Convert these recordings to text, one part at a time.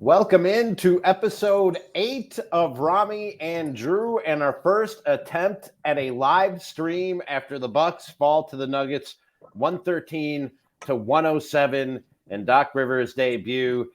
Welcome into episode 8 of Ramie and Drew, and our first attempt at a live stream after the Bucks fall to the Nuggets 113-107 in Doc Rivers' debut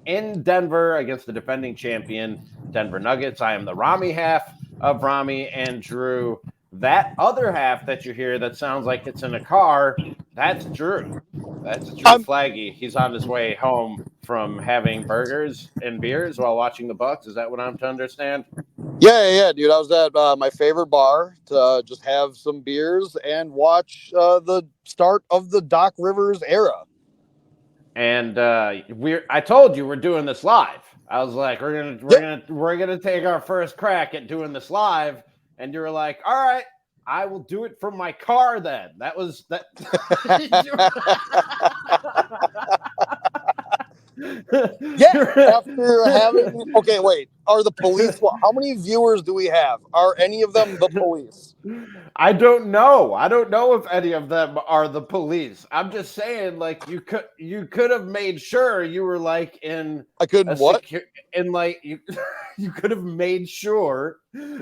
in Denver against the defending champion Denver Nuggets. I am the Ramie half of Ramie and Drew. That other half that you hear that sounds like it's in a car, that's Drew. That's Drew Flaggy. He's on his way home from having burgers and beers while watching the Bucks. Is that what I'm to understand? Yeah, dude. I was at my favorite bar to just have some beers and watch the start of the Doc Rivers era. And I told you we're doing this live. I was like, we're gonna take our first crack at doing this live, and you were like, all right, I will do it from my car then. That was that. After having wait, are the police, how many viewers do we have? Are any of them the police? I don't know if any of them are the police. I'm just saying, like, you could have made sure you were like in I couldn't what in like you could have made sure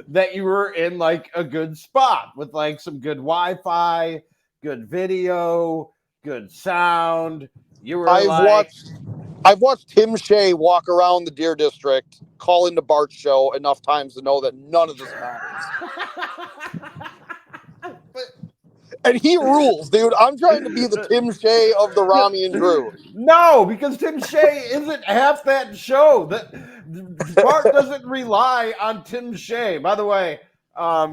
that you were in like a good spot with like some good Wi-Fi, good video, good sound. You were I've watched Tim Shea walk around the Deer District, call into Bart's show enough times to know that none of this matters. And he rules, dude. I'm trying to be the Tim Shea of the Ramie and Drew. No, because Tim Shea isn't half that show. Bart doesn't rely on Tim Shea. By the way,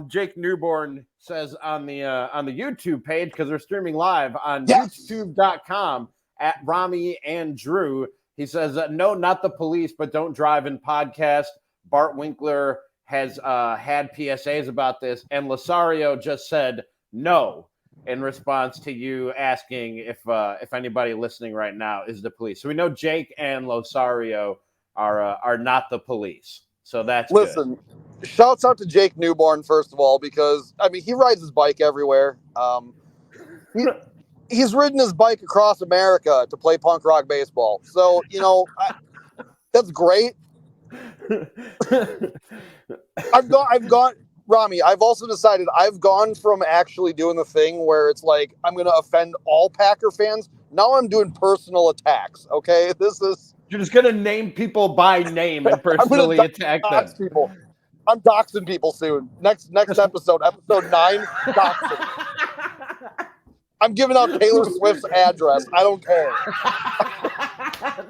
Jake Newborn says on the YouTube page, because we're streaming live on youtube.com at Ramie and Drew. He says, no, not the police, but don't drive in podcast. Bart Winkler has had PSAs about this, and Losario just said no in response to you asking if anybody listening right now is the police. So we know Jake and Losario are not the police. So that's Listen, good. Shouts out to Jake Newborn, first of all, because, I mean, he rides his bike everywhere. He's ridden his bike across America to play punk rock baseball. So, that's great. I've gone, Ramie, I've also decided I've gone from actually doing the thing where it's like, I'm going to offend all Packer fans. Now I'm doing personal attacks. Okay. You're just going to name people by name and personally attack them. People. I'm doxing people soon. Next episode 9, doxing. I'm giving out Taylor Swift's address. I don't care.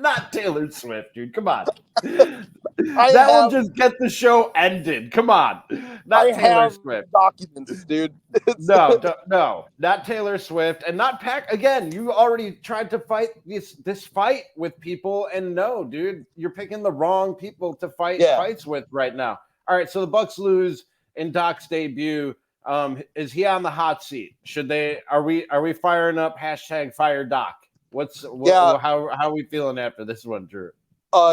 Not Taylor Swift, dude. Come on. Will just get the show ended. Come on. Not Taylor Swift. Documents, dude. No. Not Taylor Swift. And not Pack. Again, you already tried to fight this fight with people. And no, dude, you're picking the wrong people to fight fights with right now. All right, so the Bucks lose in Doc's debut. Is he on the hot seat? Are we firing up #fire Doc? How are we feeling after this one, Drew?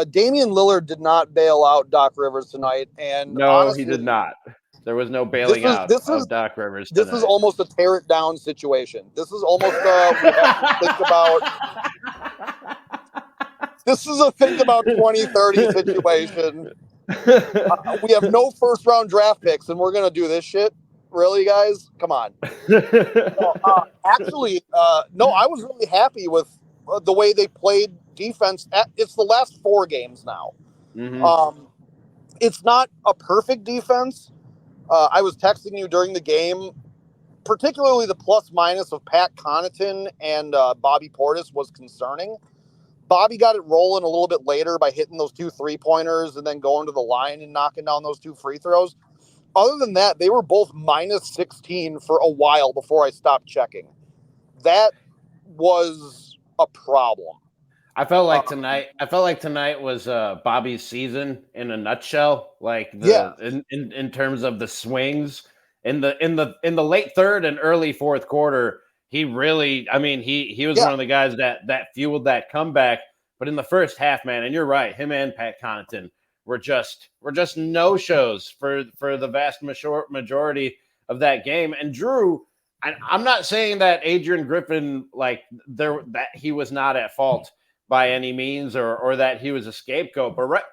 Damian Lillard did not bail out Doc Rivers tonight, and no, honestly, he did not. There was no bailing out of Doc Rivers tonight. This is almost a tear it down situation. This is almost we have to think about. This is a think about 2030 situation. We have no first round draft picks, and we're gonna do this shit. Really, guys? Come on. Actually, no, I was really happy with the way they played defense. It's the last 4 games now. Mm-hmm. It's not a perfect defense. I was texting you during the game, particularly the plus minus of Pat Connaughton and Bobby Portis was concerning. Bobby got it rolling a little bit later by hitting those 2 3-pointers and then going to the line and knocking down those 2 free throws. Other than that, they were both minus 16 for a while before I stopped checking. That was a problem. I felt like tonight was Bobby's season in a nutshell. Like in terms of the swings in the late third and early fourth quarter, he really, he was one of the guys that fueled that comeback. But in the first half, man, and you're right, him and Pat Connaughton were just no shows for the vast majority of that game. And Drew, I'm not saying that Adrian Griffin that he was not at fault by any means, or that he was a scapegoat. But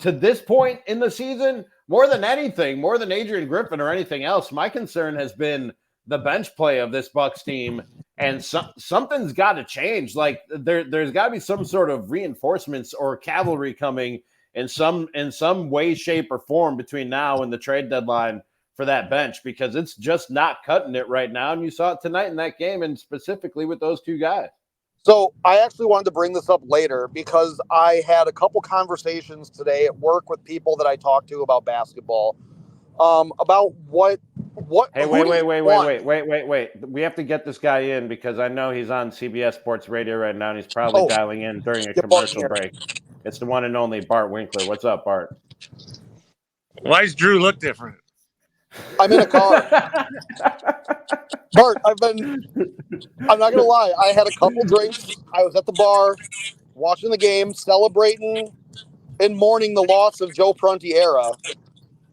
to this point in the season, more than anything, more than Adrian Griffin or anything else, my concern has been the bench play of this Bucks team. And something's got to change. Like there's got to be some sort of reinforcements or cavalry coming in some way, shape, or form between now and the trade deadline for that bench, because it's just not cutting it right now. And you saw it tonight in that game, and specifically with those two guys. So I actually wanted to bring this up later because I had a couple conversations today at work with people that I talked to about basketball, about what. Hey, wait. We have to get this guy in because I know he's on CBS Sports Radio right now, and he's probably dialing in during a commercial break. It's the one and only Bart Winkler. What's up, Bart? Why does Drew look different? I'm in a car. Bart, I'm not going to lie. I had a couple drinks. I was at the bar watching the game, celebrating and mourning the loss of Joe Prunty era.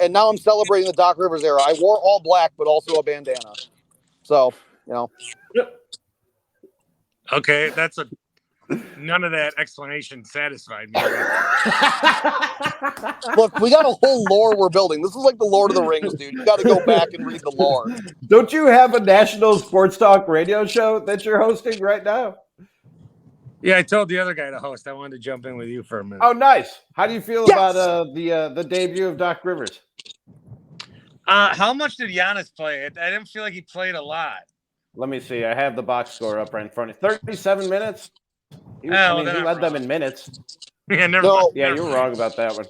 And now I'm celebrating the Doc Rivers era. I wore all black, but also a bandana. So, Okay, none of that explanation satisfied me. Look, we got a whole lore we're building. This is like the Lord of the Rings, dude. You got to go back and read the lore. Don't you have a national sports talk radio show that you're hosting right now? Yeah, I told the other guy to host. I wanted to jump in with you for a minute. Oh, nice. How do you feel about the debut of Doc Rivers? How much did Giannis play? I didn't feel like he played a lot. Let me see. I have the box score up right in front of you. 37 minutes. He led them in minutes. Yeah, you were wrong about that one.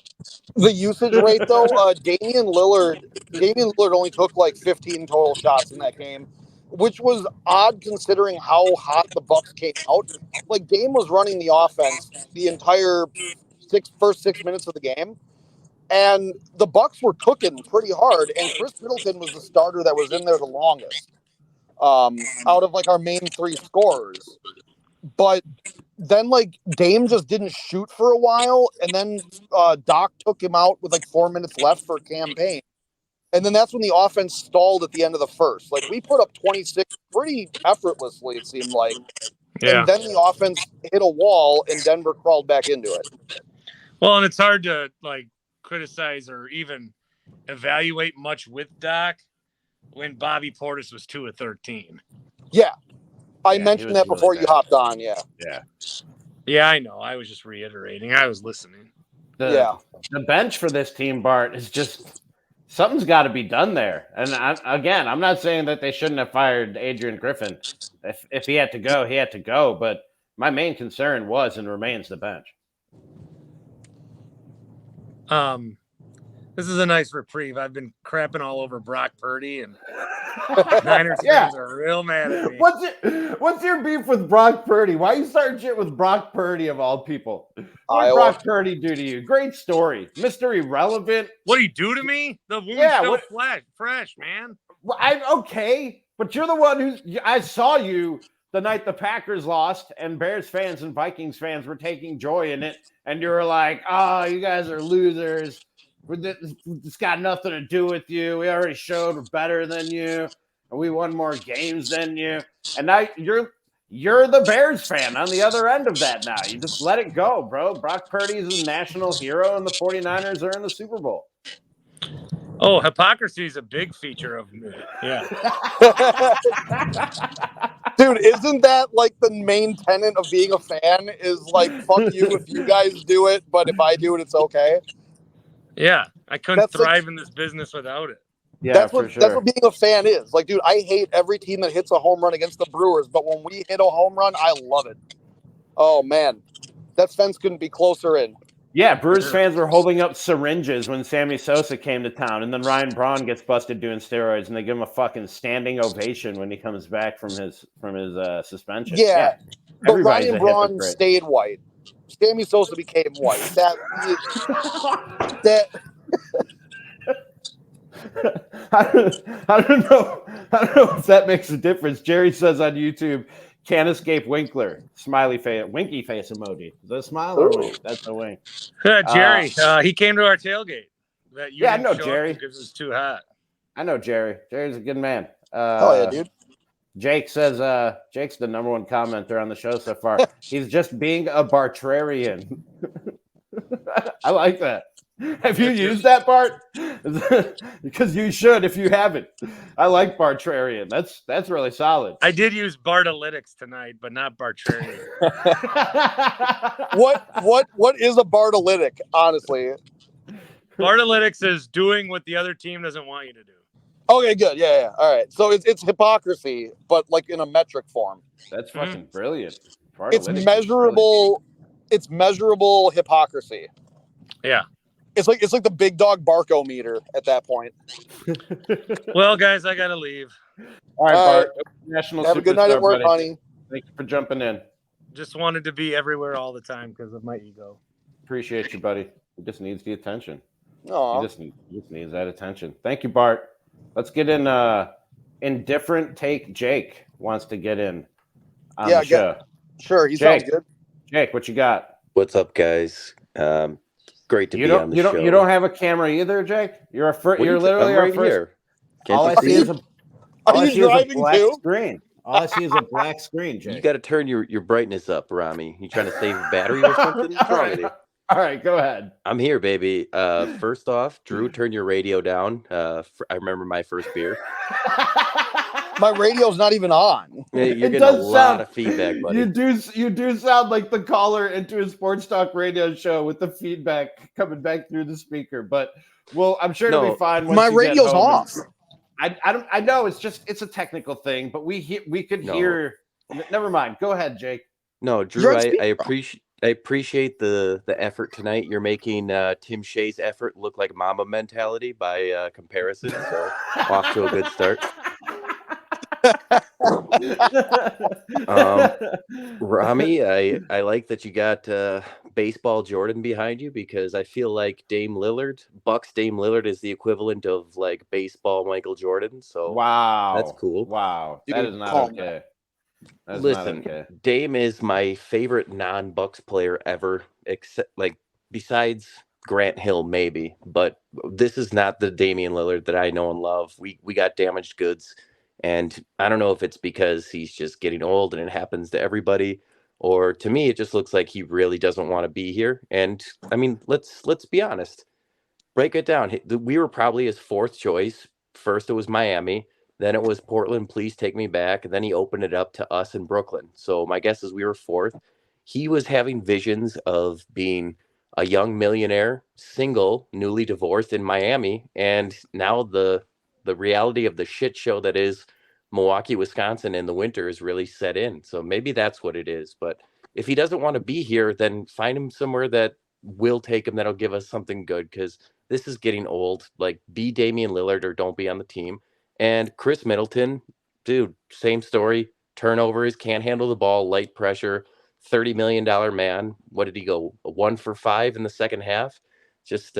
The usage rate, though, Damian Lillard only took like 15 total shots in that game, which was odd considering how hot the Bucks came out. Like, Dame was running the offense the entire first 6 minutes of the game, and the Bucks were cooking pretty hard, and Chris Middleton was the starter that was in there the longest out of like our main three scorers. But then like Dame just didn't shoot for a while, and then Doc took him out with like 4 minutes left for campaign. And then that's when the offense stalled at the end of the first. Like, we put up 26 pretty effortlessly, it seemed like. Yeah. And then the offense hit a wall, and Denver crawled back into it. Well, and it's hard to like criticize or even evaluate much with Doc when Bobby Portis was 2 of 13. Yeah. I mentioned that before you hopped on, yeah. Yeah, I know. I was just reiterating. I was listening. The bench for this team, Bart, is just something's got to be done there. And I'm not saying that they shouldn't have fired Adrian Griffin. If he had to go, he had to go. But my main concern was and remains the bench. This is a nice reprieve. I've been crapping all over Brock Purdy, and Niners fans are real mad at me. What's your beef with Brock Purdy? Why are you starting shit with Brock Purdy of all people? What did Brock Purdy do to you? Great story. Mr. Irrelevant. What did he do to me? The woman's still fresh, man. Okay, but you're the one I saw you the night the Packers lost, and Bears fans and Vikings fans were taking joy in it, and you were like, oh, you guys are losers. It's got nothing to do with you. We already showed we're better than you, and we won more games than you. And now you're the Bears fan on the other end of that now. You just let it go, bro. Brock Purdy is a national hero, and the 49ers are in the Super Bowl. Oh, hypocrisy is a big feature of me. Yeah. Dude, isn't that like the main tenet of being a fan is like, fuck you if you guys do it, but if I do it, it's okay? Yeah, I couldn't thrive in this business without it. Yeah, that's what being a fan is. Like, dude, I hate every team that hits a home run against the Brewers, but when we hit a home run, I love it. Oh, man. That fence couldn't be closer in. Yeah, Brewers fans were holding up syringes when Sammy Sosa came to town, and then Ryan Braun gets busted doing steroids, and they give him a fucking standing ovation when he comes back from his suspension. Yeah. But Ryan Braun stayed white. Sammy Sosa became white. I don't know if that makes a difference. Jerry says on YouTube, can't escape Winkler. Smiley face, winky face emoji. Is that a smile or a wink? That's a wink. Jerry, he came to our tailgate. I know Jerry. Because it was too hot. I know Jerry. Jerry's a good man. Oh yeah, dude. Jake says Jake's the number one commenter on the show so far. He's just being a Bartrarian. I like that. Have you used that, Bart? Because you should if you haven't. I like Bartrarian. That's really solid. I did use Bartalytics tonight, but not Bartrarian. What is a Bartalytic, honestly? Bartalytics is doing what the other team doesn't want you to do. Okay, good. Yeah. All right. So it's hypocrisy, but like in a metric form. That's fucking brilliant. It's measurable. It's measurable hypocrisy. Yeah. It's like the big dog Barco-meter at that point. Well, guys, I gotta leave. All right, Bart. National Have a good night at work, buddy. honey. Thank you for jumping in. Just wanted to be everywhere all the time because of my ego. Appreciate you, buddy. He just needs the attention. No, He just needs that attention. Thank you, Bart. Let's get in. Indifferent take. Jake wants to get in on the show. Sure, he sounds good. Jake, what you got? What's up, guys? Great to be on the show. You don't have a camera either, Jake. You're literally I'm right here. All I see is a black screen. All I see is a black screen, Jake. You got to turn your brightness up, Ramie. You trying to save battery or something? What's wrong with you? All right, go ahead. I'm here, baby. First off, Drew, turn your radio down. I remember my first beer. My radio's not even on. Yeah, you're getting a lot of feedback, buddy. You do sound like the caller into a sports talk radio show with the feedback coming back through the speaker. But I'm sure it'll be fine. My radio's off. I know it's a technical thing, but we could hear. Never mind. Go ahead, Jake. No, Drew, I appreciate the effort tonight. You're making Tim Shea's effort look like Mamba mentality by comparison. So off to a good start. Ramie, I like that you got baseball Jordan behind you because I feel like Bucks Dame Lillard is the equivalent of like baseball Michael Jordan. So wow, that's cool. Wow, that is not okay. Listen, Dame is my favorite non-Bucks player ever, except besides Grant Hill, maybe. But this is not the Damian Lillard that I know and love. We got damaged goods. And I don't know if it's because he's just getting old and it happens to everybody, or to me, it just looks like he really doesn't want to be here. And I mean, let's be honest, break it down. We were probably his fourth choice. First, it was Miami. Then it was Portland. Please take me back. And then he opened it up to us in Brooklyn. So my guess is we were fourth. He was having visions of being a young millionaire, single, newly divorced in Miami. And now the reality of the shit show that is Milwaukee, Wisconsin in the winter is really set in. So maybe that's what it is. But if he doesn't want to be here, then find him somewhere that will take him, that'll give us something good, because this is getting old. Like, be Damian Lillard or don't be on the team. And Chris Middleton, dude, same story. Turnovers, can't handle the ball, light pressure, $30 million man. What did he go? 1 for 5 in the second half? Just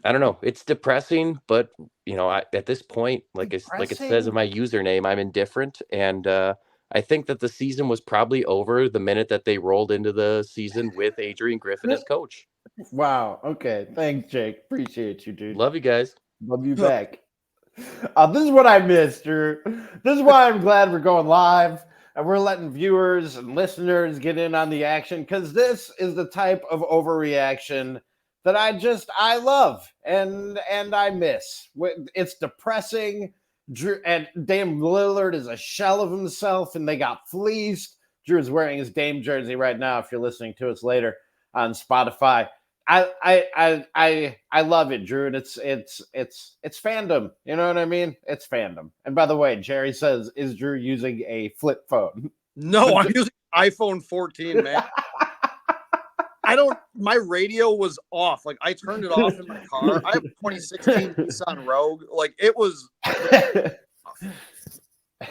I don't know. It's depressing, but at this point, like it says in my username, I'm indifferent, and I think that the season was probably over the minute that they rolled into the season with Adrian Griffin as coach. Wow. Okay. Thanks, Jake. Appreciate you, dude. Love you guys. Love you back. This is what I missed, Drew. This is why I'm glad we're going live and we're letting viewers and listeners get in on the action, because this is the type of overreaction that I love and I miss. It's depressing. Drew and Dame Lillard is a shell of himself, and they got fleeced. Drew is wearing his Dame jersey right now. If you're listening to us later on Spotify, I love it, Drew, and it's fandom. You know what I mean? It's fandom. And by the way, Jerry says, "Is Drew using a flip phone?" No, I'm using iPhone 14, man. My radio was off. Like, I turned it off in my car. I have a 2016 Nissan Rogue. Like, it was.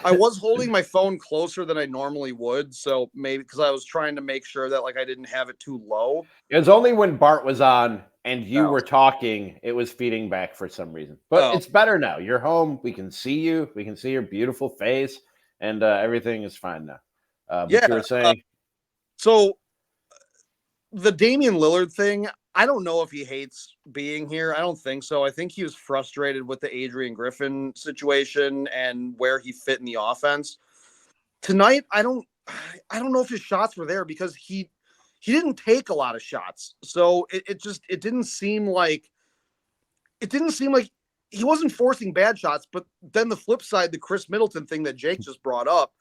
I was holding my phone closer than I normally would. So maybe because I was trying to make sure that I didn't have it too low. It was only when Bart was on and you were talking, it was feeding back for some reason. But it's better now. You're home. We can see you. We can see your beautiful face, and everything is fine now. But you were saying. So the Damian Lillard thing, I don't know if he hates being here. I don't think so. I think he was frustrated with the Adrian Griffin situation and where he fit in the offense. Tonight, I don't know if his shots were there because he didn't take a lot of shots. So it didn't seem like he wasn't forcing bad shots. But then the flip side, the Chris Middleton thing that Jake just brought up,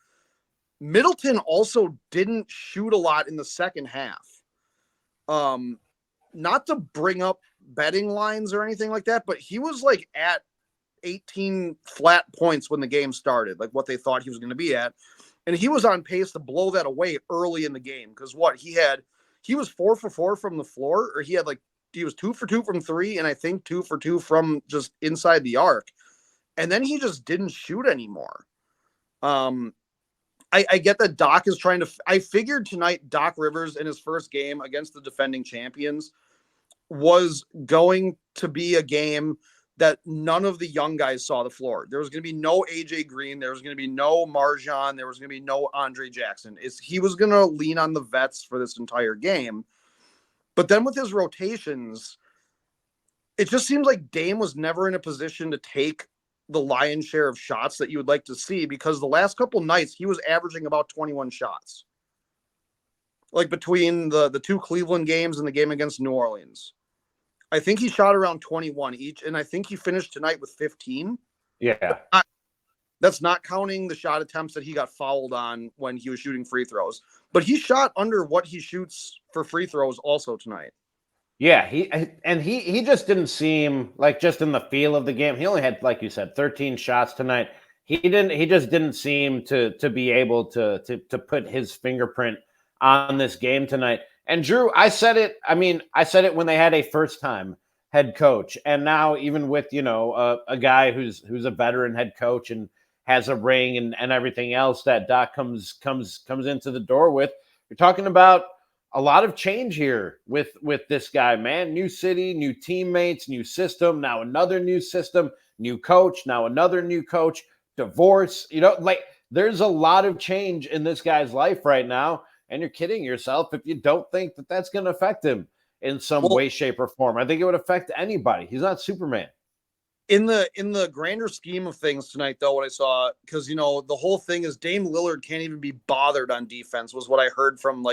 Middleton also didn't shoot a lot in the second half. Not to bring up betting lines or anything like that, but he was like at 18 flat points when the game started, like what they thought he was going to be at. And he was on pace to blow that away early in the game. Cause he was 4 for 4 from the floor, or he was 2 for 2 from 3. And I think 2 for 2 from just inside the arc. And then he just didn't shoot anymore. I get that Doc is trying to, I figured tonight Doc Rivers in his first game against the defending champions was going to be a game that none of the young guys saw the floor. There was going to be no AJ Green. There was going to be no Marjan. There was going to be no Andre Jackson. He was going to lean on the vets for this entire game. But then with his rotations, it just seems like Dame was never in a position to take the lion's share of shots that you would like to see, because the last couple nights he was averaging about 21 shots. Like between the 2 Cleveland games and the game against New Orleans. I think he shot around 21 each, and I think he finished tonight with 15. Yeah. That's not counting the shot attempts that he got fouled on when he was shooting free throws. But he shot under what he shoots for free throws also tonight. Yeah, he just didn't seem like, just in the feel of the game. He only had, like you said, 13 shots tonight. He just didn't seem to be able to put his fingerprint on this game tonight. And Drew, I said it when they had a first-time head coach, and now even with a guy who's a veteran head coach and has a ring and everything else that Doc comes into the door with. You're talking about a lot of change here with this guy, man. New city, new teammates, new system, now another new system, new coach, now another new coach, divorce. There's a lot of change in this guy's life right now, and you're kidding yourself if you don't think that that's going to affect him in some way, shape, or form. I think it would affect anybody. He's not Superman. In the grander scheme of things tonight, though, what I saw, because the whole thing is Dame Lillard can't even be bothered on defense, was what I heard from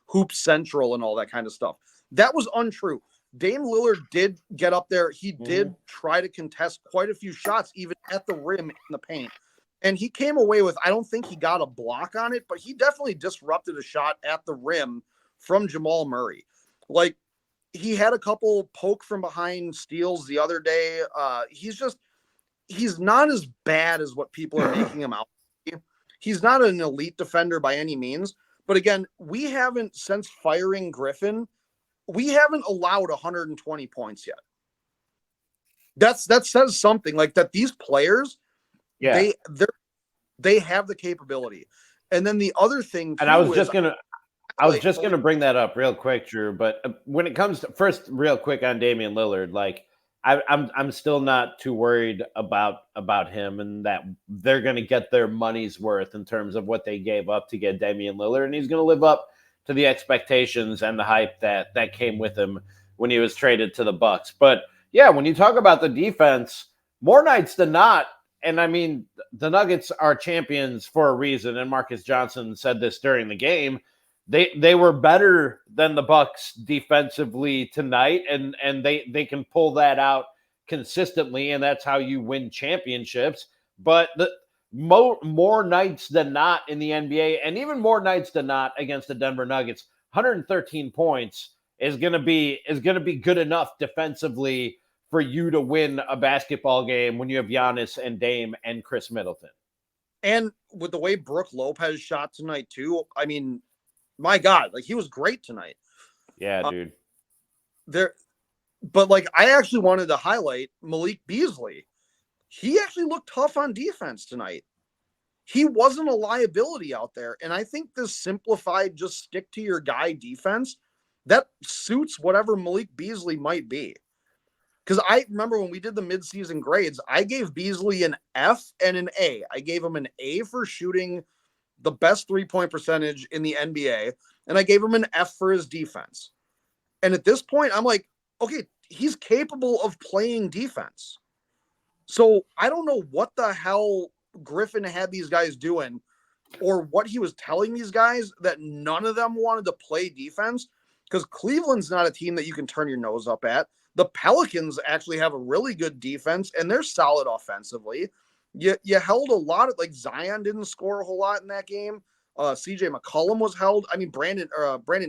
Hoop Central and all that kind of stuff. That was untrue. Dame Lillard did get up there. He did try to contest quite a few shots, even at the rim in the paint. And he came away with, I don't think he got a block on it, but he definitely disrupted a shot at the rim from Jamal Murray. He had a couple poke from behind steals the other day. He's not as bad as what people are making him out to be. He's not an elite defender by any means. But again, we haven't, since firing Griffin, we haven't allowed 120 points yet. That says something, like that these players, they have the capability. And then the other thing, and I was just gonna bring that up real quick, Drew. But when it comes to, first, real quick on Damian Lillard, I'm still not too worried about him, and that they're going to get their money's worth in terms of what they gave up to get Damian Lillard, and he's going to live up to the expectations and the hype that came with him when he was traded to the Bucks. But yeah, when you talk about the defense, more nights than not, and I mean, the Nuggets are champions for a reason, and Marcus Johnson said this during the game. They were better than the Bucks defensively tonight, and they can pull that out consistently, and that's how you win championships. But the more nights than not in the NBA, and even more nights than not against the Denver Nuggets, 113 points is going to be good enough defensively for you to win a basketball game when you have Giannis and Dame and Chris Middleton. And with the way Brook Lopez shot tonight too, I mean, my God, he was great tonight. Yeah, dude. But I actually wanted to highlight Malik Beasley. He actually looked tough on defense tonight. He wasn't a liability out there. And I think this simplified, just stick to your guy defense, that suits whatever Malik Beasley might be. Because I remember when we did the midseason grades, I gave Beasley an F and an A. I gave him an A for shooting the best 3-point percentage in the NBA, and I gave him an F for his defense. And at this point, I'm like, okay, he's capable of playing defense. So I don't know what the hell Griffin had these guys doing or what he was telling these guys that none of them wanted to play defense, because Cleveland's not a team that you can turn your nose up at. The Pelicans actually have a really good defense, and they're solid offensively. You held a lot of, like, Zion didn't score a whole lot in that game. CJ McCollum was held. I mean, Brandon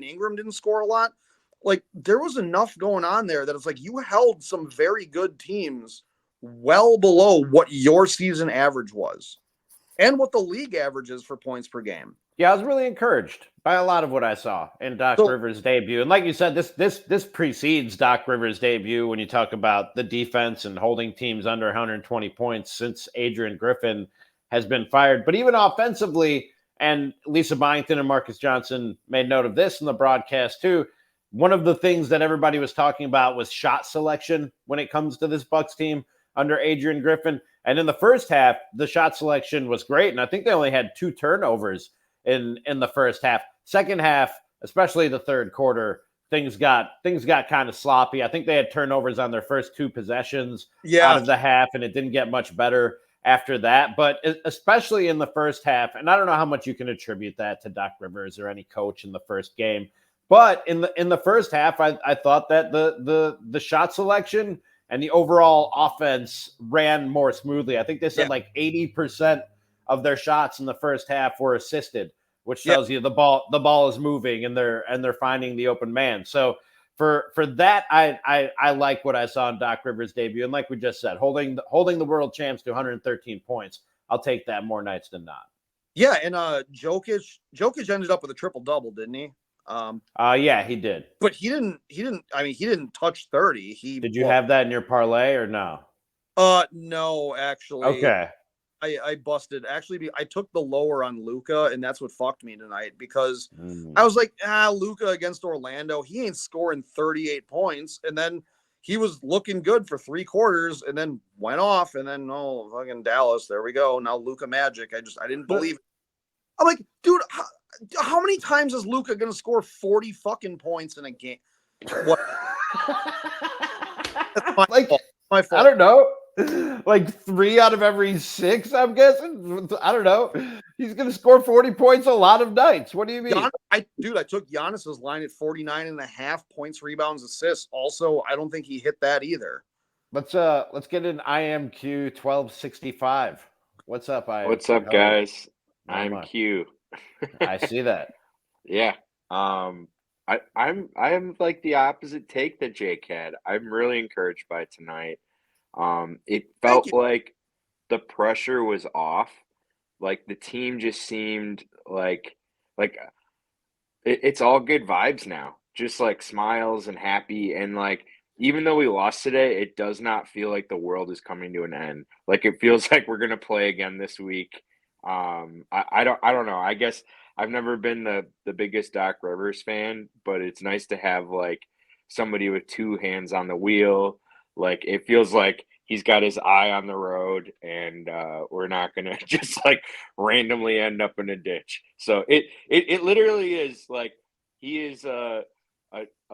Ingram didn't score a lot. Like, there was enough going on there that it's like you held some very good teams well below what your season average was and what the league average is for points per game. Yeah, I was really encouraged by a lot of what I saw in Doc Rivers' debut. And like you said, this precedes Doc Rivers' debut when you talk about the defense and holding teams under 120 points since Adrian Griffin has been fired. But even offensively, and Lisa Byington and Marcus Johnson made note of this in the broadcast too, one of the things that everybody was talking about was shot selection when it comes to this Bucks team under Adrian Griffin. And in the first half, the shot selection was great. And I think they only had 2 turnovers in the first half. Second half, especially the third quarter, things got kind of sloppy. I think they had turnovers on their first 2 possessions out of the half, and it didn't get much better after that. But especially in the first half, and I don't know how much you can attribute that to Doc Rivers or any coach in the first game, but in the first half, I thought that the shot selection and the overall offense ran more smoothly. I think they said like 80% of their shots in the first half were assisted, which tells you the ball is moving and they're finding the open man. So for that, I like what I saw in Doc Rivers' debut. And like we just said, holding the world champs to 113 points, I'll take that more nights than not. Yeah, and Jokic ended up with a triple double, didn't he? Yeah, he did. But he didn't touch 30. Did you have that in your parlay or no? No, actually. Okay. I busted. Actually, I took the lower on Luka, and that's what fucked me tonight, because I was like, Luka against Orlando, he ain't scoring 38 points. And then he was looking good for 3 quarters and then went off. And then, fucking Dallas, there we go. Now Luka magic. I didn't believe it. I'm like, dude, how many times is Luka going to score 40 fucking points in a game? What? My fault. I don't know. Like 3 out of every 6, I'm guessing. I don't know. He's going to score 40 points a lot of nights. What do you mean? I took Giannis's line at 49.5 points, rebounds, assists. Also, I don't think he hit that either. Let's get an IMQ 1265. What's up, IMQ? What's up, guys? I'm Q. I see that. Yeah. I'm like the opposite take that Jake had. I'm really encouraged by tonight. It felt like the pressure was off. Like the team just seemed like it's all good vibes now. Just like smiles and happy, and like even though we lost today, it does not feel like the world is coming to an end. Like it feels like we're gonna play again this week. I don't know. I guess I've never been the biggest Doc Rivers fan, but it's nice to have like somebody with 2 hands on the wheel. Like it feels like he's got his eye on the road, and we're not gonna just like randomly end up in a ditch. So it literally is like he is a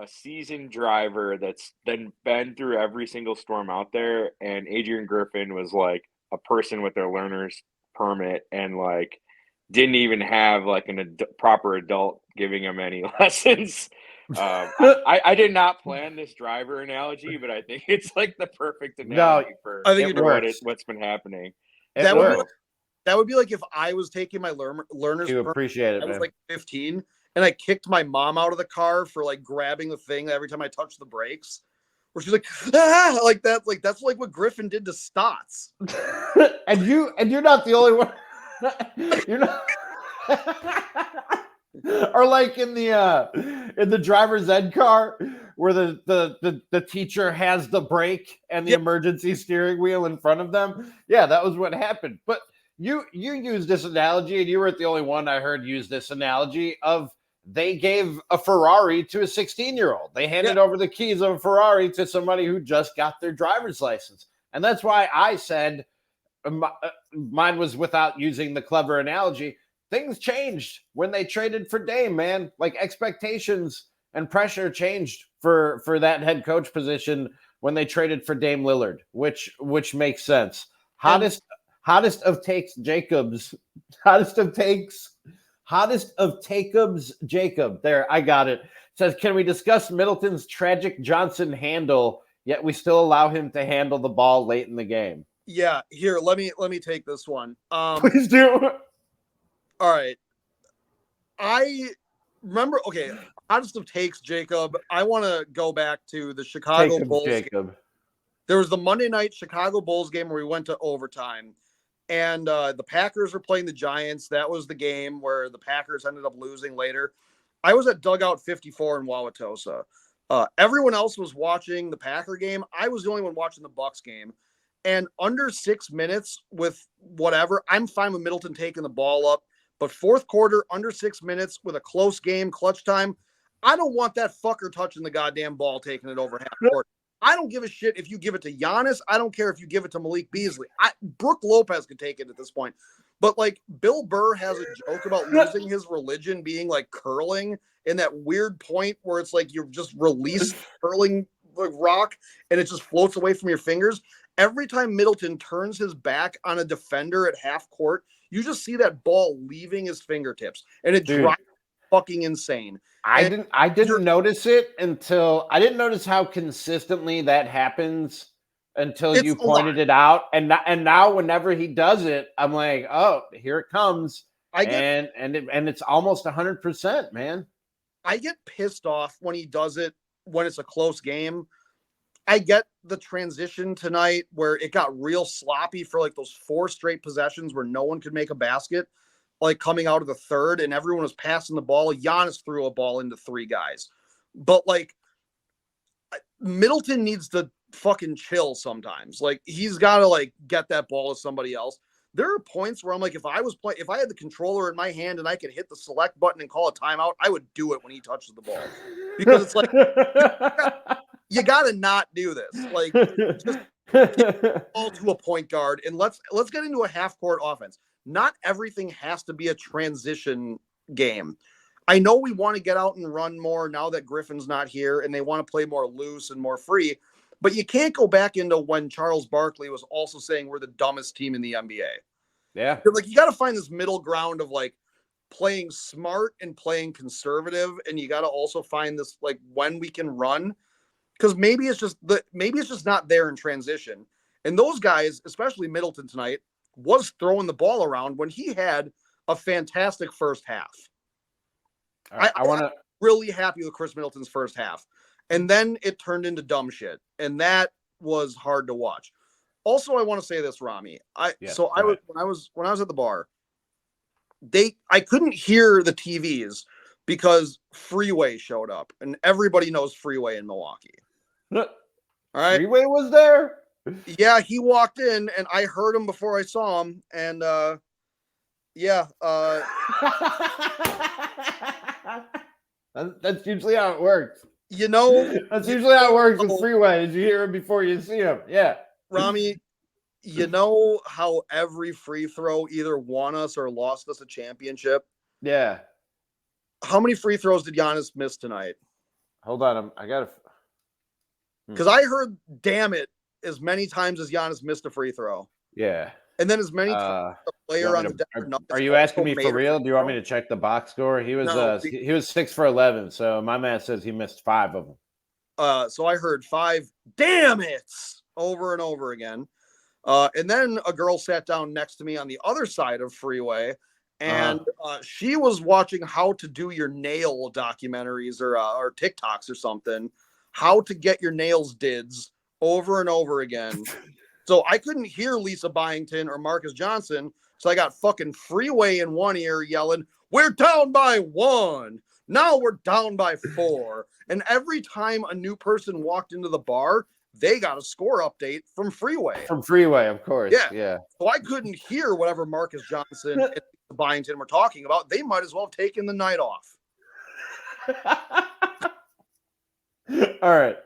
seasoned driver that's then been through every single storm out there, and Adrian Griffin was like a person with their learner's permit and like didn't even have like proper adult giving him any lessons. I did not plan this driver analogy, but I think it's like the perfect analogy for what's been happening. That would be like if I was taking my learner's you permit. Appreciate it, I was man. like 15 and I kicked my mom out of the car for like grabbing the thing every time I touched the brakes. Where she's like, like that, like that's like what Griffin did to Stotts. and you're not the only one. You're not. Or like in the driver's ed car where the teacher has the brake and the emergency steering wheel in front of them. Yeah, that was what happened. But you used this analogy, and you weren't the only one I heard use this analogy of they gave a Ferrari to a 16-year-old. They handed over the keys of a Ferrari to somebody who just got their driver's license. And that's why I said mine was without using the clever analogy. Things changed when they traded for Dame, man. Like expectations and pressure changed for that head coach position when they traded for Dame Lillard, which makes sense. Hottest of takes Jacobs. Hottest of Jacobs. Jacob. There, I got it. Says, can we discuss Middleton's tragic Johnson handle, yet we still allow him to handle the ball late in the game? Yeah, here, let me take this one. Please do. All right. I remember, okay, hottest of takes, Jacob. I want to go back to the Chicago Bulls Jacob. game. There was the Monday night Chicago Bulls game where we went to overtime, and the Packers were playing the Giants. That was the game where the Packers ended up losing later. I was at dugout 54 in Wauwatosa. Everyone else was watching the Packer game. I was the only one watching the Bucks game. And under 6 minutes with whatever, I'm fine with Middleton taking the ball up. But fourth quarter, under 6 minutes with a close game, clutch time, I don't want that fucker touching the goddamn ball, taking it over half court. I don't give a shit if you give it to Giannis. I don't care if you give it to Malik Beasley. Brooke Lopez could take it at this point. But, like, Bill Burr has a joke about losing his religion being, like, curling in that weird point where it's like you just release curling like rock and it just floats away from your fingers. Every time Middleton turns his back on a defender at half court, you just see that ball leaving his fingertips, and it drives me fucking insane. I didn't notice it until I didn't notice how consistently that happens until you pointed it out. And now whenever he does it, I'm like, oh, here it comes. And it's almost 100%, man. I get pissed off when he does it when it's a close game. I get the transition tonight where it got real sloppy for like those 4 straight possessions where no one could make a basket, like coming out of the third and everyone was passing the ball. Giannis threw a ball into 3 guys. But like Middleton needs to fucking chill sometimes. Like he's got to like get that ball to somebody else. There are points where I'm like, if I had the controller in my hand and I could hit the select button and call a timeout, I would do it when he touches the ball. Because it's like, you got to not do this. Like, just get the ball to a point guard and let's get into a half-court offense. Not everything has to be a transition game. I know we want to get out and run more now that Griffin's not here and they want to play more loose and more free. But you can't go back into when Charles Barkley was also saying we're the dumbest team in the NBA. Yeah. Like you got to find this middle ground of like playing smart and playing conservative. And you got to also find this, like when we can run, because maybe it's just not there in transition. And those guys, especially Middleton tonight, was throwing the ball around when he had a fantastic first half. I'm really happy with Chris Middleton's first half. And then it turned into dumb shit. And that was hard to watch. Also, I want to say this, Ramie. When I was at the bar, I couldn't hear the TVs because Freeway showed up. And everybody knows Freeway in Milwaukee. All right. Freeway was there? Yeah, he walked in and I heard him before I saw him. And that's usually how it works. You know, that's usually how it works with Freeway. Is you hear him before you see him. Yeah, Ramie, you know how every free throw either won us or lost us a championship. Yeah. How many free throws did Giannis miss tonight? Hold on, I gotta. Because I heard "damn it" as many times as Giannis missed a free throw. Yeah. And then as many times the player on the Denver Nuggets. Are you asking me for real? Do you want me to check the box score? He was 6 for 11, so my math says he missed 5 of them. So I heard 5 damn it's over and over again. And then a girl sat down next to me on the other side of Freeway, and she was watching how to do your nail documentaries or TikToks or something, how to get your nails dids over and over again. So I couldn't hear Lisa Byington or Marcus Johnson. So I got fucking Freeway in one ear yelling, "We're down by 1. Now we're down by 4." And every time a new person walked into the bar, they got a score update from Freeway. From Freeway, of course. Yeah. So I couldn't hear whatever Marcus Johnson and Lisa Byington were talking about. They might as well have taken the night off. All right.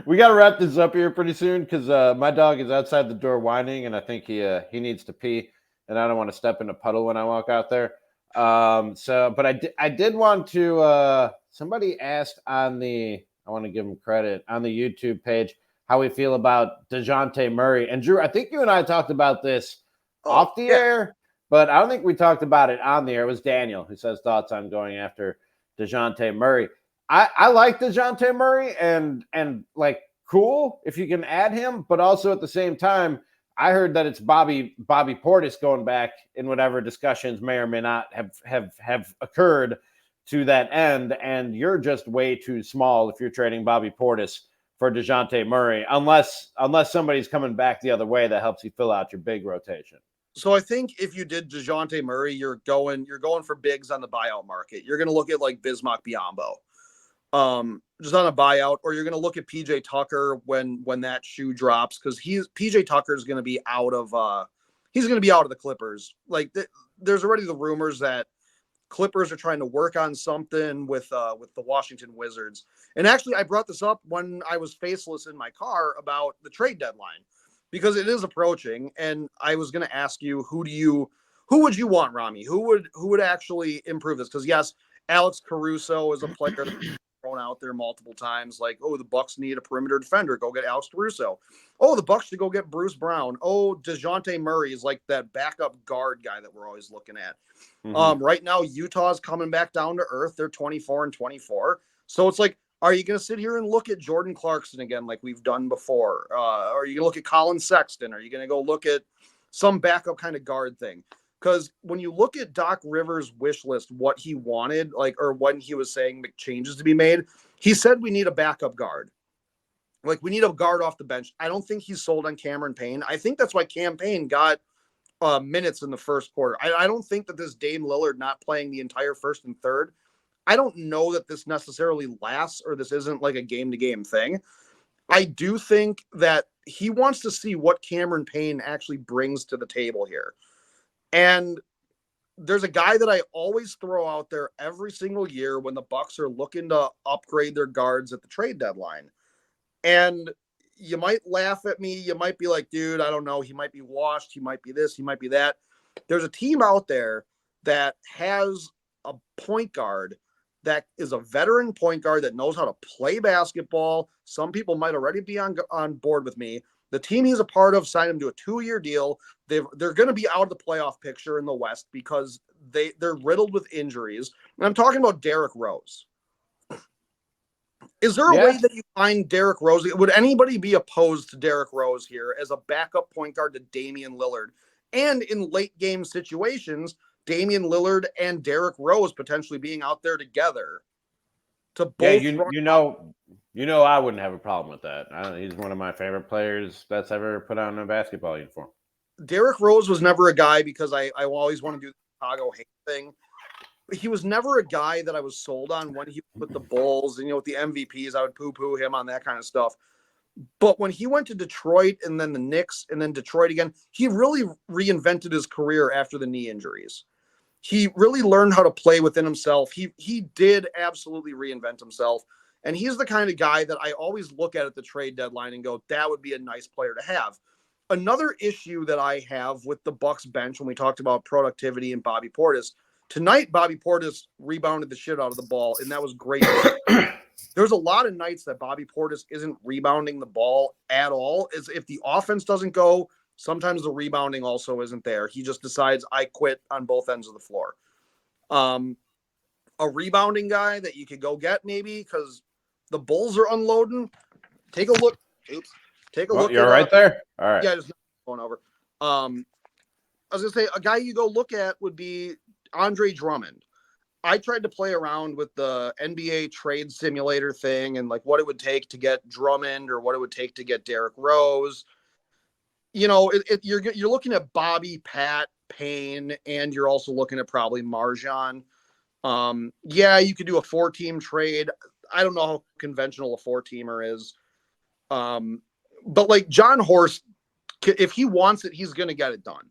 We got to wrap this up here pretty soon because my dog is outside the door whining, and I think he needs to pee, and I don't want to step in a puddle when I walk out there. But I did want to somebody asked on the, I want to give him credit, on the YouTube page, how we feel about DeJounte Murray. And Drew, I think you and I talked about this off the air, but I don't think we talked about it on the air. It was Daniel who says thoughts on going after DeJounte Murray. I like DeJounte Murray and like cool if you can add him, but also at the same time, I heard that it's Bobby Portis going back in whatever discussions may or may not have occurred to that end, and you're just way too small if you're trading Bobby Portis for DeJounte Murray, unless somebody's coming back the other way that helps you fill out your big rotation. So I think if you did DeJounte Murray, you're going for bigs on the buyout market. You're going to look at like Bismack Biyombo, just on a buyout, or you're going to look at PJ Tucker when that shoe drops, because PJ Tucker is going to be out of the Clippers. Like there's already the rumors that Clippers are trying to work on something with the Washington Wizards. And actually, I brought this up when I was faceless in my car about the trade deadline, because it is approaching. And I was going to ask you, who would you want, Ramie? Who would actually improve this? Because yes, Alex Caruso is a player thrown out there multiple times. Like, oh, the Bucks need a perimeter defender. Go get Alex Caruso. Oh, the Bucks should go get Bruce Brown. Oh, DeJounte Murray is like that backup guard guy that we're always looking at. Mm-hmm. Right now, Utah's coming back down to earth. They're 24-24. So it's like, are you going to sit here and look at Jordan Clarkson again like we've done before? Are you going to look at Colin Sexton? Are you going to go look at some backup kind of guard thing? Because when you look at Doc Rivers' wish list, what he wanted, like, or when he was saying changes to be made, he said we need a backup guard. Like, we need a guard off the bench. I don't think he's sold on Cameron Payne. I think that's why Cam Payne got minutes in the first quarter. I don't think that this Dame Lillard not playing the entire first and third, I don't know that this necessarily lasts, or this isn't like a game-to-game thing. I do think that he wants to see what Cameron Payne actually brings to the table here. And there's a guy that I always throw out there every single year when the Bucks are looking to upgrade their guards at the trade deadline. And you might laugh at me. You might be like, dude, I don't know. He might be washed. He might be this. He might be that. There's a team out there that has a point guard that is a veteran point guard that knows how to play basketball. Some people might already be on board with me. The team he's a part of signed him to a 2-year deal. They're going to be out of the playoff picture in the West because they're riddled with injuries. And I'm talking about Derrick Rose. Is there a way that you find Derrick Rose? Would anybody be opposed to Derrick Rose here as a backup point guard to Damian Lillard? And in late game situations, Damian Lillard and Derrick Rose potentially being out there together to both. Yeah, I wouldn't have a problem with that. He's one of my favorite players that's ever put on a basketball uniform. Derrick Rose was never a guy, because I always want to do the Chicago hate thing. He was never a guy that I was sold on when he was with the Bulls, and with the MVPs, I would poo-poo him on that kind of stuff. But when he went to Detroit and then the Knicks and then Detroit again, he really reinvented his career after the knee injuries. He really learned how to play within himself. He did absolutely reinvent himself. And he's the kind of guy that I always look at the trade deadline and go, that would be a nice player to have. Another issue that I have with the Bucks bench when we talked about productivity and Bobby Portis, tonight Bobby Portis rebounded the shit out of the ball, and that was great. There's a lot of nights that Bobby Portis isn't rebounding the ball at all. If the offense doesn't go, sometimes the rebounding also isn't there. He just decides, I quit on both ends of the floor. A rebounding guy that you could go get maybe, because the Bulls are unloading. Take a look. Look. You're right there. All right. Yeah, just going over. I was gonna say a guy you go look at would be Andre Drummond. I tried to play around with the NBA trade simulator thing and like what it would take to get Drummond or what it would take to get Derrick Rose. You're looking at Bobby, Pat, Payne, and you're also looking at probably Marjan. You could do a 4-team trade. I don't know how conventional a 4-teamer is. But like John Horst, if he wants it, he's going to get it done.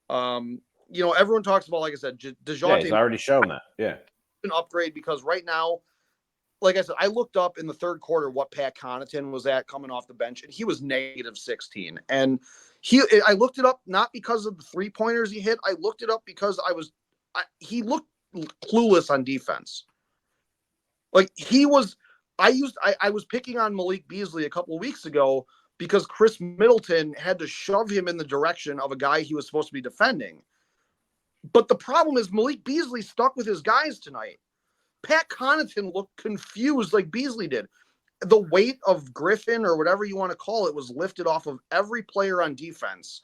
Everyone talks about, like I said, DeJounte. He's already shown that. Yeah. An upgrade, because right now, like I said, I looked up in the third quarter what Pat Connaughton was at coming off the bench, and he was -16. And I looked it up not because of the 3-pointers he hit. I looked it up because he looked clueless on defense. Like he was, I was picking on Malik Beasley a couple of weeks ago because Chris Middleton had to shove him in the direction of a guy he was supposed to be defending. But the problem is Malik Beasley stuck with his guys tonight. Pat Connaughton looked confused like Beasley did. The weight of Griffin or whatever you want to call it was lifted off of every player on defense.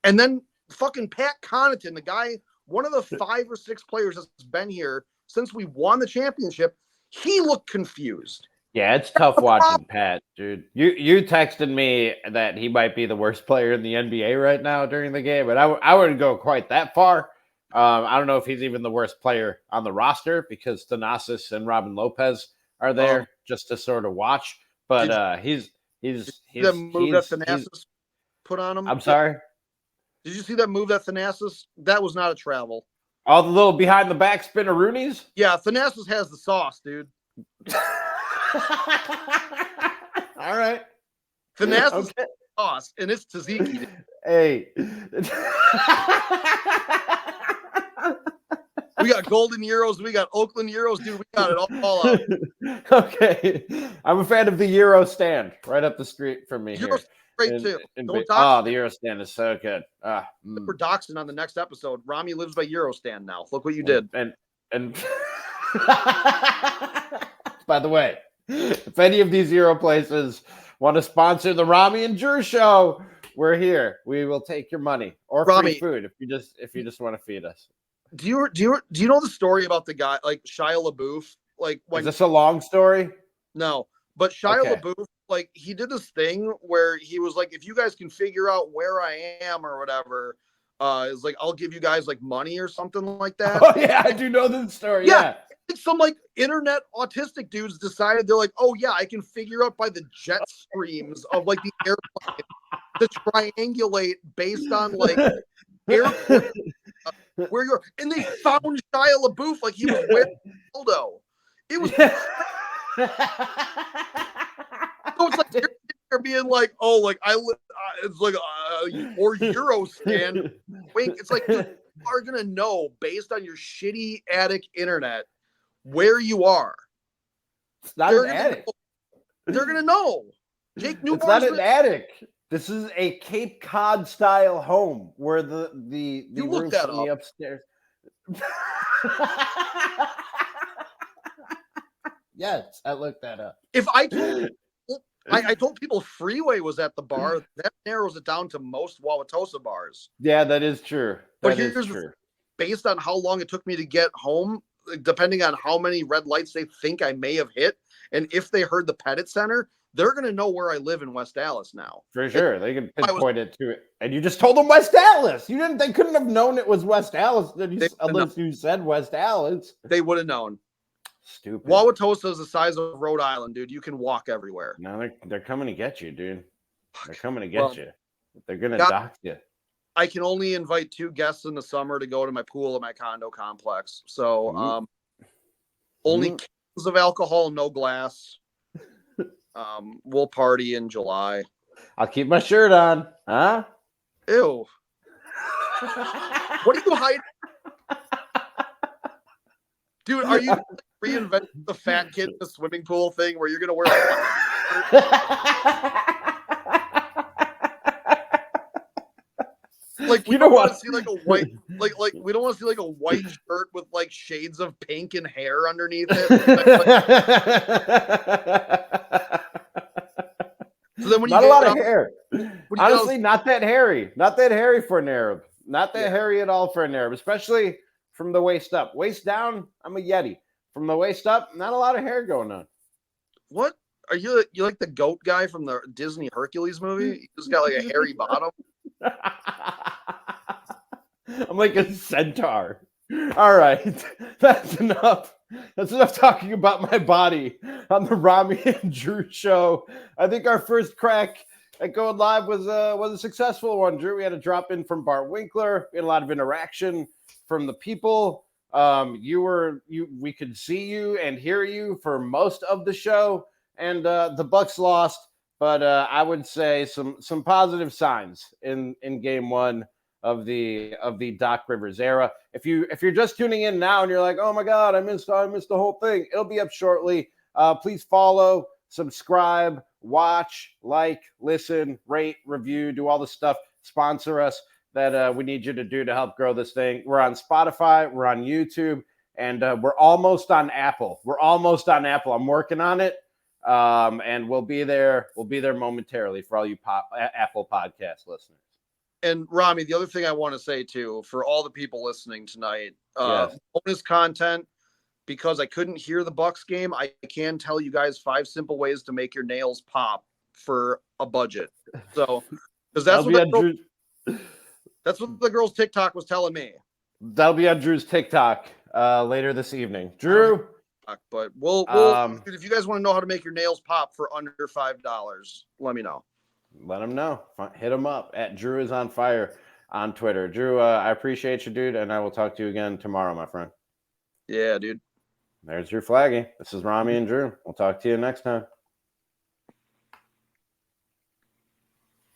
And then fucking Pat Connaughton, the guy, one of the 5 or 6 players that's been here since we won the championship, he looked confused. Yeah, it's tough watching Pat, dude. You texted me that he might be the worst player in the NBA right now during the game, but I wouldn't go quite that far. I don't know if he's even the worst player on the roster because Thanasis and Robin Lopez are there just to sort of watch. But he's the move that Thanasis put on him. I'm sorry. Did you see that move that Thanasis? That was not a travel. All the little behind the back spinneroonies? Yeah, Thanasis has the sauce, dude. All right. Thanasis has the sauce, and it's tzatziki. Hey. We got golden euros. We the Oakland euros, dude. We got it all out. Okay. I'm a fan of the Euro stand right up the street from me Euro's here. great, too. The Euro stand is so good. We're doxing on the next episode. Ramie lives by Euro stand now. Look what you did. And by the way, if any of these Euro places want to sponsor the Ramie and Drew show, we're here. We will take your money or free food if you just want to feed us. Do you know the story about the guy like Shia LaBeouf? Like, when is this a long story? No, but Shia LaBeouf, like, he did this thing where he was like, if you guys can figure out where I am or whatever, is like, I'll give you guys like money or something like that. Oh yeah, I do know this story. Yeah. Some like internet autistic dudes decided they're like, oh yeah, I can figure out by the jet streams of like the airplane to triangulate based on like airport where you're, and they found Shia LaBeouf like he was wearing a dildo. It was so it's like they're being like, oh, like it's like or Euro stand. Wink. It's like you are gonna know based on your shitty attic internet where you are. It's not an attic. They're gonna know. Jake Newborn. It's not an attic. This is a Cape Cod style home where the roof's in the upstairs. Yes, I looked that up. If I told people Freeway was at the bar, that narrows it down to most Wauwatosa bars. Yeah, that is true. That is true. Based on how long it took me to get home, depending on how many red lights they think I may have hit, and if they heard the Pettit Center, they're going to know where I live in West Dallas now. For sure. They can pinpoint it to it. And you just told them West Dallas. They couldn't have known it was West Dallas unless you said West Dallas. They would have known. Stupid. Wauwatosa is the size of Rhode Island, dude. You can walk everywhere. No, they're coming to get you, dude. They're coming to get you. They're going to dock you. I can only invite 2 guests in the summer to go to my pool at my condo complex. So only cans of alcohol, no glass. We'll party in July. I'll keep my shirt on. Huh? Ew. What are you hiding? Dude, are you reinventing the fat kid in the swimming pool thing where you're going to wear a like, we don't want to see like a white, like we don't want to see like a white shirt with like shades of pink and hair underneath it. So then when not a lot of hair. Honestly, not that hairy. Not that hairy for an Arab. Not that hairy at all for an Arab, especially from the waist up. Waist down, I'm a Yeti. From the waist up, not a lot of hair going on. What? Are you like the goat guy from the Disney Hercules movie? You just got like a hairy bottom. I'm like a centaur. All right. That's enough. That's enough talking about my body on the Ramie and Drew show. I think our first crack at going live was a successful one, Drew. We had a drop in from Bart Winkler. We had a lot of interaction from the people. We could see you and hear you for most of the show, and the Bucks lost. But I would say some positive signs in game one. of the Doc Rivers era. If you're just tuning in now and you're like, oh my God, I missed the whole thing, it'll be up shortly. Please follow, subscribe, watch, like, listen, rate, review, do all the stuff. Sponsor us that we need you to do to help grow this thing. We're on Spotify, we're on YouTube, and we're almost on Apple. I'm working on it. And we'll be there momentarily for all you Apple podcast listeners. And Ramie, the other thing I want to say too, for all the people listening tonight, Yes. bonus content, because I couldn't hear the Bucks game, I can tell you guys 5 simple ways to make your nails pop for a budget. So, because that's what the girl's TikTok was telling me. That'll be on Drew's TikTok later this evening. Drew. But we'll if you guys want to know how to make your nails pop for under $5, let me know. Let him know. Hit him up at Drew is on fire on Twitter. Drew, I appreciate you, dude, and I will talk to you again tomorrow, my friend. Yeah, dude. There's your flagging. This is Ramie and Drew. We'll talk to you next time.